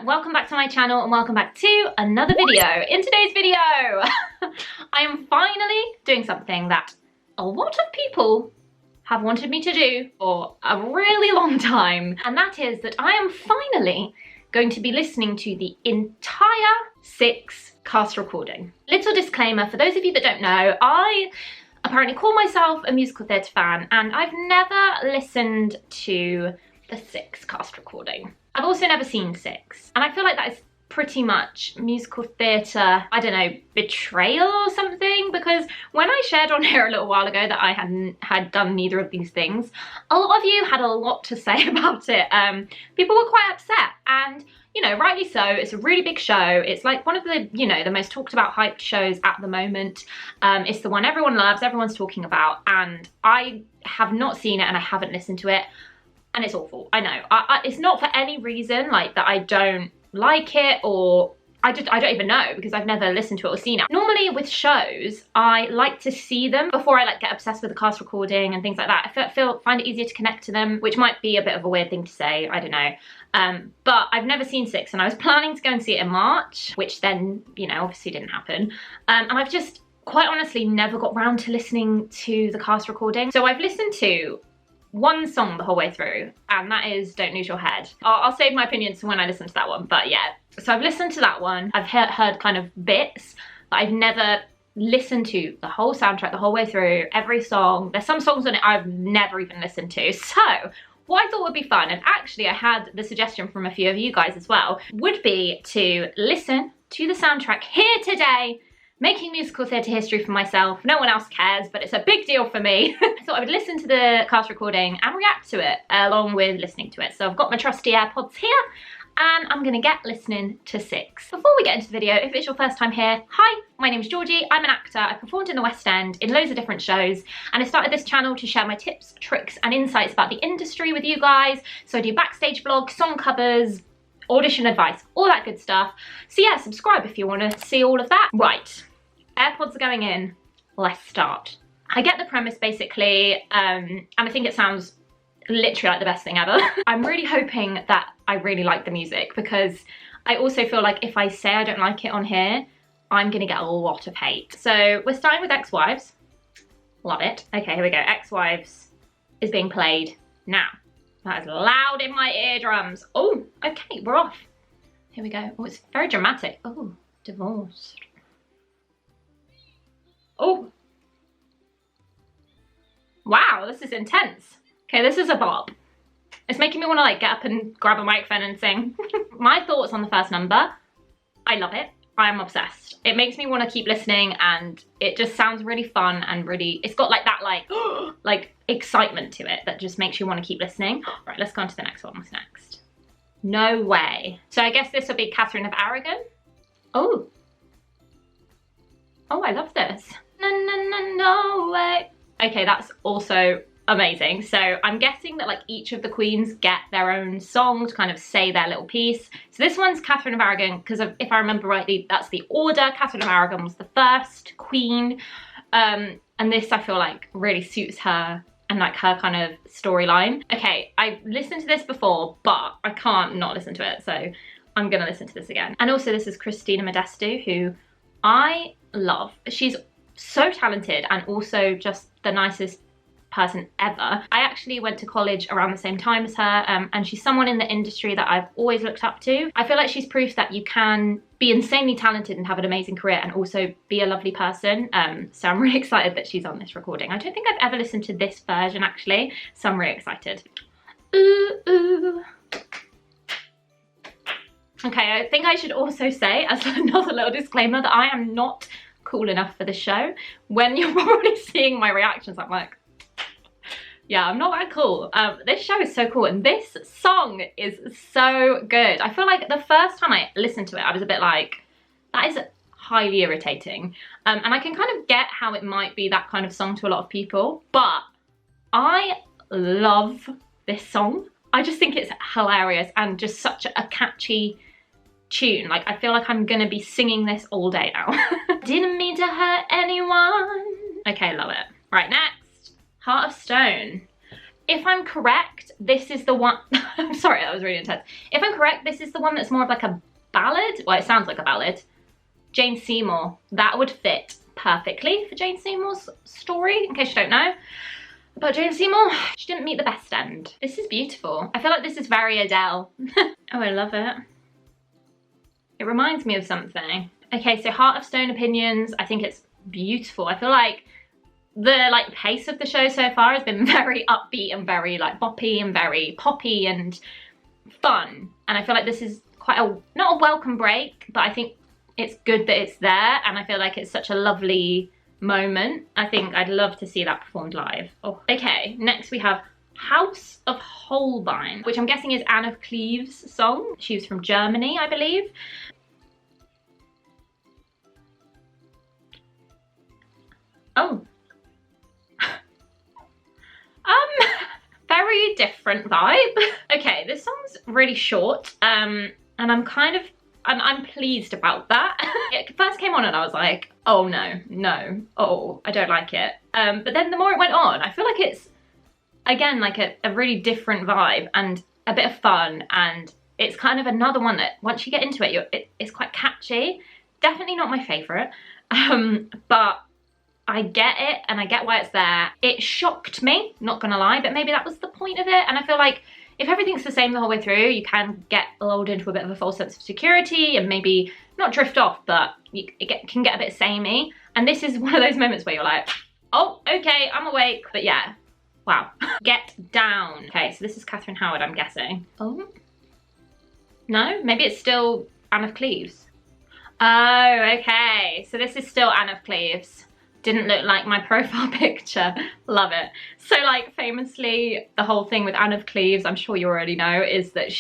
welcome back to my channel and welcome back to another video. In today's video, I am finally doing something that a lot of people have wanted me to do for a really long time, and that is that I am finally going to be listening to the entire 6 cast recording. Little disclaimer, for those of you that don't know, I apparently call myself a musical theatre fan, and I've never listened to the 6 cast recording. I've also never seen 6, and I feel like that is pretty much musical theatre, I don't know, betrayal or something, because when I shared on here a little while ago that I had done neither of these things, a lot of you had a lot to say about it. People were quite upset, and you know, rightly so. It's a really big show. It's like one of the, you know, the most talked about hyped shows at the moment. It's the one everyone loves, everyone's talking about, and I have not seen it and I haven't listened to it, and it's awful. I know. It's not for any reason like that I don't like it, or I don't even know, because I've never listened to it or seen it. Normally with shows, I like to see them before I like get obsessed with the cast recording and things like that. I find it easier to connect to them, which might be a bit of a weird thing to say, I don't know. But I've never seen 6, and I was planning to go and see it in March, which then, you know, obviously didn't happen. And I've just quite honestly never got round to listening to the cast recording. So I've listened to one song the whole way through, and that is Don't Lose Your Head. I'll save my opinions for when I listen to that one, but yeah. So I've listened to that one. I've heard kind of bits, but I've never listened to the whole soundtrack the whole way through, every song. There's some songs on it I've never even listened to. So what I thought would be fun, and actually I had the suggestion from a few of you guys as well, would be to listen to the soundtrack here today, making musical theatre history for myself. No one else cares, but it's a big deal for me. So I would listen to the cast recording and react to it along with listening to it. So I've got my trusty AirPods here, and I'm gonna get listening to 6. Before we get into the video, if it's your first time here, hi, my name's Georgie, I'm an actor. I performed in the West End in loads of different shows, and I started this channel to share my tips, tricks, and insights about the industry with you guys. So I do backstage vlogs, song covers, audition advice, all that good stuff. So yeah, subscribe if you wanna see all of that. Right, AirPods are going in, let's start. I get the premise basically, and I think it sounds literally like the best thing ever. I'm really hoping that I really like the music, because I also feel like if I say I don't like it on here, I'm gonna get a lot of hate. So we're starting with Ex-Wives. Love it. Okay, here we go. Ex-Wives is being played now. That is loud in my eardrums. Oh, okay, we're off. Here we go. Oh, it's very dramatic. Oh, divorced. Oh. Wow, this is intense. Okay, this is a bop. It's making me want to like get up and grab a microphone and sing. My thoughts on the first number, I love it. I am obsessed. It makes me want to keep listening, and it just sounds really fun and really, it's got like that like excitement to it that just makes you want to keep listening. Right, let's go on to the next one. What's next? No way. So I guess this will be Catherine of Aragon. Oh. Oh, I love this. No way. Okay, that's also amazing. So I'm guessing that like each of the queens get their own song to kind of say their little piece. So this one's Catherine of Aragon, because if I remember rightly, that's the order. Catherine of Aragon was the first queen. And this I feel like really suits her and like her kind of storyline. Okay, I've listened to this before, but I can't not listen to it. So I'm gonna listen to this again. And also this is Christina Modesto, who I love. She's so talented and also just the nicest person ever. I actually went to college around the same time as her, and she's someone in the industry that I've always looked up to. I feel like she's proof that you can be insanely talented and have an amazing career and also be a lovely person. So I'm really excited that she's on this recording. I don't think I've ever listened to this version actually, so I'm really excited. Ooh, ooh. Okay, I think I should also say, as another little disclaimer, that I am not cool enough for the show. When you're probably seeing my reactions, I'm like, yeah, I'm not that cool. This show is so cool, and this song is so good. I feel like the first time I listened to it, I was a bit like, that is highly irritating. And I can kind of get how it might be that kind of song to a lot of people, but I love this song. I just think it's hilarious and just such a catchy tune. Like, I feel like I'm gonna be singing this all day now. Didn't mean to hurt anyone. Okay, love it. Right, next. Heart of Stone. if I'm correct, this is the one, I'm sorry, that was really intense. If I'm correct, this is the one that's more of like a ballad. Well, it sounds like a ballad. Jane Seymour, that would fit perfectly for Jane Seymour's story, in case you don't know. But Jane Seymour, she didn't meet the best end. This is beautiful. I feel like this is very Adele. Oh, I love it. It reminds me of something. Okay, so Heart of Stone opinions, I think it's beautiful. I feel like the pace of the show so far has been very upbeat and very like boppy and very poppy and fun. And I feel like this is quite a, not a welcome break, but I think it's good that it's there. And I feel like it's such a lovely moment. I think I'd love to see that performed live. Oh. Okay, next we have House of Holbein, which I'm guessing is Anne of Cleves' song. She was from Germany, I believe. Oh. Very different vibe. Okay, this song's really short, and I'm pleased about that. It first came on and I was like, oh no, oh, I don't like it. But then the more it went on, I feel like it's, again, like a really different vibe and a bit of fun, and it's kind of another one that once you get into it, it's quite catchy. Definitely not my favourite, but I get it and I get why it's there. It shocked me, not gonna lie, but maybe that was the point of it. And I feel like if everything's the same the whole way through, you can get lulled into a bit of a false sense of security and maybe not drift off, but it can get a bit samey. And this is one of those moments where you're like, oh, okay, I'm awake. But yeah, wow. Get Down. Okay, so this is Catherine Howard, I'm guessing. Oh, no, maybe it's still Anne of Cleves. Oh, okay, so this is still Anne of Cleves. Didn't look like my profile picture. Love it. So like famously, the whole thing with Anne of Cleves, I'm sure you already know, is that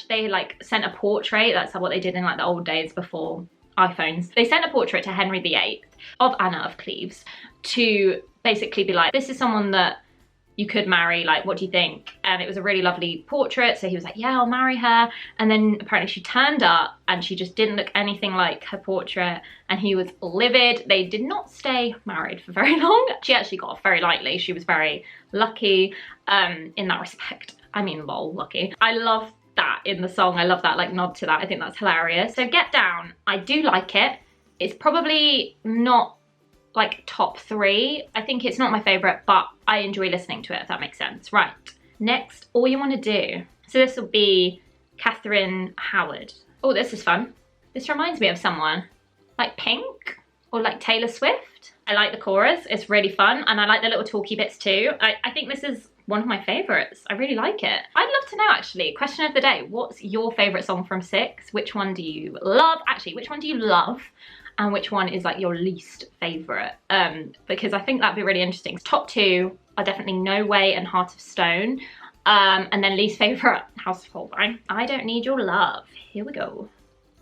they like sent a portrait. That's what they did in like the old days before iPhones. They sent a portrait to Henry VIII of Anna of Cleves to basically be like, this is someone that you could marry, like, what do you think? And it was a really lovely portrait, so he was like, yeah, I'll marry her. And then apparently she turned up and she just didn't look anything like her portrait, and he was livid. They did not stay married for very long. She actually got off very lightly. She was very lucky in that respect. I mean, lol, lucky. I love that in the song. I love that like nod to that. I think that's hilarious. So Get Down, I do like it. It's probably not like top 3. I think it's not my favorite, but I enjoy listening to it, if that makes sense. Right, next, All You Want to Do. So this will be Catherine Howard. Oh, this is fun. This reminds me of someone like Pink or like Taylor Swift. I like the chorus, it's really fun, and I like the little talky bits too. I think this is one of my favorites. I really like it. I'd love to know, actually, question of the day, what's your favorite song from 6? Which one do you love? Actually, which one do you love? And which one is like your least favorite? Because I think that'd be really interesting. Top 2 are definitely No Way and Heart of Stone. And then least favorite, House of Holbein. I Don't Need Your Love. Here we go.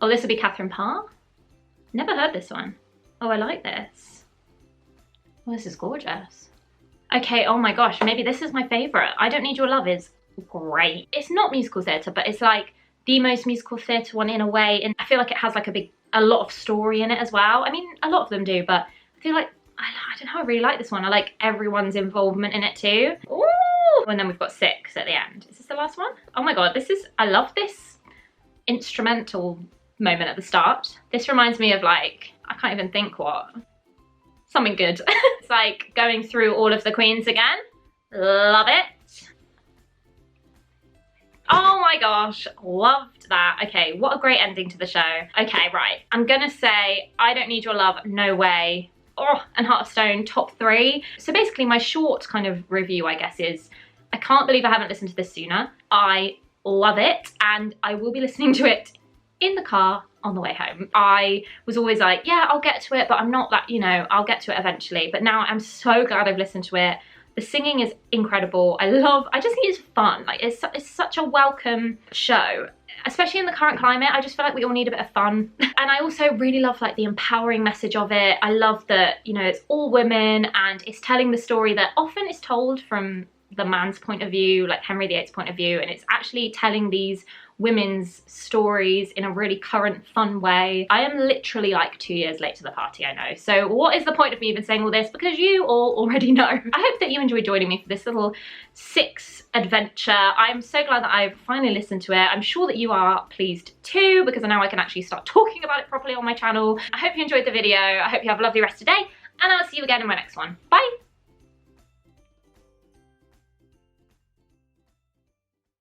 Oh, this will be Catherine Parr. Never heard this one. Oh, I like this. Oh, this is gorgeous. Okay, oh my gosh, maybe this is my favorite. I Don't Need Your Love is great. It's not musical theatre, but it's like the most musical theatre one in a way. And I feel like it has like a lot of story in it as well. I mean, a lot of them do, but I feel like, I don't know, I really like this one. I like everyone's involvement in it too. Ooh! And then we've got 6 at the end. Is this the last one? Oh my God, I love this instrumental moment at the start. This reminds me of like, I can't even think what. Something good. It's like going through all of the queens again. Love it. Oh my gosh, loved that. Okay, what a great ending to the show. Okay, right, I'm gonna say I Don't Need Your Love, No Way, oh, and Heart of Stone, top 3. So basically my short kind of review, I guess, is I can't believe I haven't listened to this sooner. I love it, and I will be listening to it in the car on the way home. I was always like, yeah, I'll get to it, but I'm not that, you know, I'll get to it eventually. But now I'm so glad I've listened to it. The singing is incredible. I just think it's fun. Like, it's such a welcome show, especially in the current climate. I just feel like we all need a bit of fun. And I also really love like the empowering message of it. I love that, you know, it's all women and it's telling the story that often is told from the man's point of view, like Henry VIII's point of view, and it's actually telling these women's stories in a really current, fun way. I am literally like 2 years late to the party, I know. So what is the point of me even saying all this? Because you all already know. I hope that you enjoyed joining me for this little 6 adventure. I'm so glad that I've finally listened to it. I'm sure that you are pleased too, because now I can actually start talking about it properly on my channel. I hope you enjoyed the video. I hope you have a lovely rest of the day, and I'll see you again in my next one. Bye!